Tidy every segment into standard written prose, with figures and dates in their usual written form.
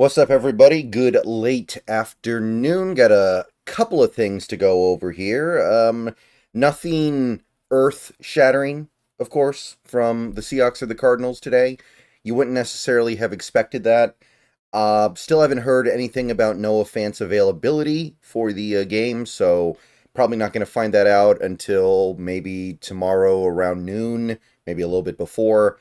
What's up, everybody? Good late afternoon. Got a couple of things to go over here. Nothing earth-shattering, of course, from the Seahawks or the Cardinals today. You wouldn't necessarily have expected that. Still haven't heard anything about Noah Fant's availability for the game, so probably not going to find that out until maybe tomorrow around noon, maybe a little bit before.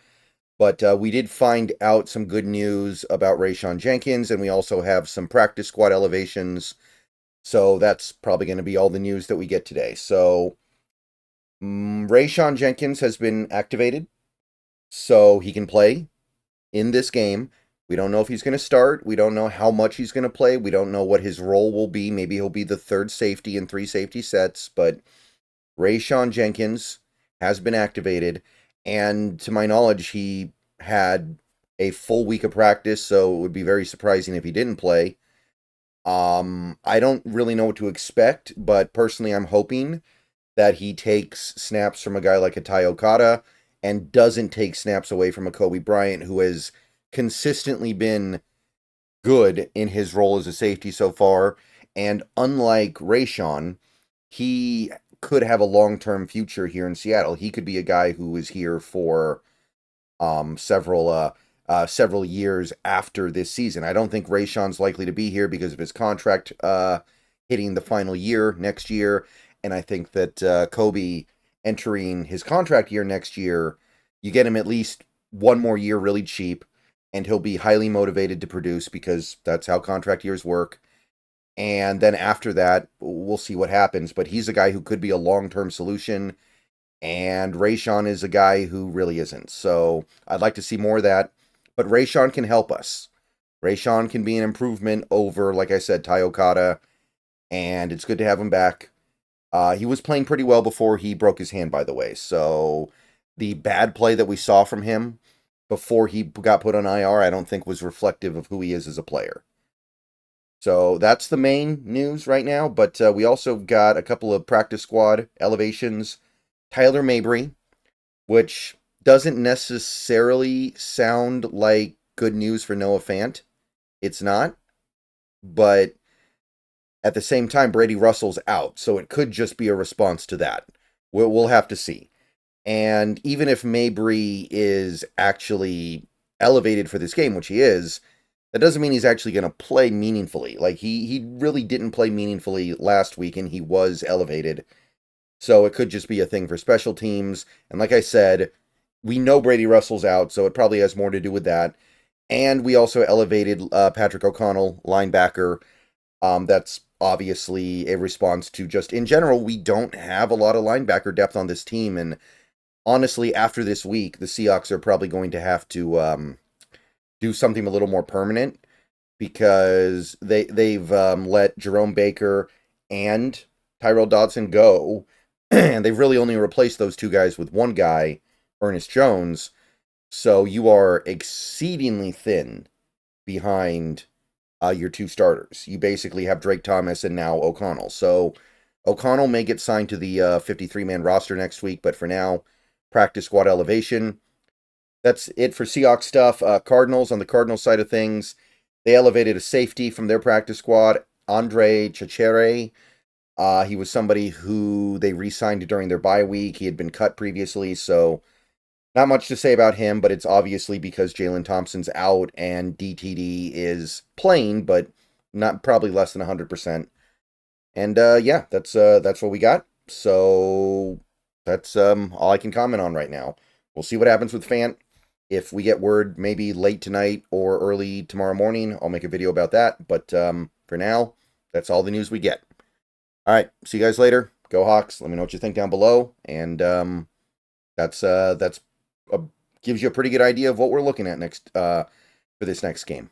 But we did find out some good news about Rayshawn Jenkins, and we also have some practice squad elevations. So that's probably going to be all the news that we get today. So Rayshawn Jenkins has been activated, so he can play in this game. We don't know if he's going to start. We don't know how much he's going to play. We don't know what his role will be. Maybe he'll be the third safety in three safety sets. But Rayshawn Jenkins has been activated. And to my knowledge, he had a full week of practice, so it would be very surprising if he didn't play. I don't really know what to expect, but personally, I'm hoping that he takes snaps from a guy like a Ty Okada and doesn't take snaps away from a Kobe Bryant, who has consistently been good in his role as a safety so far. And unlike Rayshawn, he could have a long-term future here in Seattle. He could be a guy who is here for several years after this season. I don't think Rayshawn's likely to be here because of his contract hitting the final year next year, and I think that Kobe entering his contract year next year, you get him at least one more year really cheap, and he'll be highly motivated to produce because that's how contract years work. And then after that, we'll see what happens. But he's a guy who could be a long-term solution, and Rayshawn is a guy who really isn't. So I'd like to see more of that. But Rayshawn can help us. Rayshawn can be an improvement over, like I said, Ty Okada, and it's good to have him back. He was playing pretty well before he broke his hand, by the way. So the bad play that we saw from him before he got put on IR, I don't think was reflective of who he is as a player. So that's the main news right now, but we also got a couple of practice squad elevations. Tyler Mabry, which doesn't necessarily sound like good news for Noah Fant. It's not, but at the same time, Brady Russell's out, so it could just be a response to that. We'll have to see. And even if Mabry is actually elevated for this game, which he is, that doesn't mean he's actually going to play meaningfully. Like, he really didn't play meaningfully last week, and he was elevated. So it could just be a thing for special teams. And like I said, we know Brady Russell's out, so it probably has more to do with that. And we also elevated Patrick O'Connell, linebacker. That's obviously a response to just, in general, we don't have a lot of linebacker depth on this team. And honestly, after this week, the Seahawks are probably going to have to do something a little more permanent because they've let Jerome Baker and Tyrell Dodson go, and they've really only replaced those two guys with one guy, Ernest Jones. So you are exceedingly thin behind your two starters. You basically have Drake Thomas and now O'Connell. So O'Connell may get signed to the 53-man roster next week, but for now, practice squad elevation. That's it for Seahawks stuff. Cardinals, on the Cardinals side of things, they elevated a safety from their practice squad, Andre Chachere. He was somebody who they re-signed during their bye week. He had been cut previously, so not much to say about him, but it's obviously because Jalen Thompson's out and DTD is playing, but not probably less than 100%. And yeah, that's what we got. So that's all I can comment on right now. We'll see what happens with Fant. If we get word maybe late tonight or early tomorrow morning, I'll make a video about that. But for now, that's all the news we get. All right, see you guys later. Go Hawks. Let me know what you think down below. And that's gives you a pretty good idea of what we're looking at next for this next game.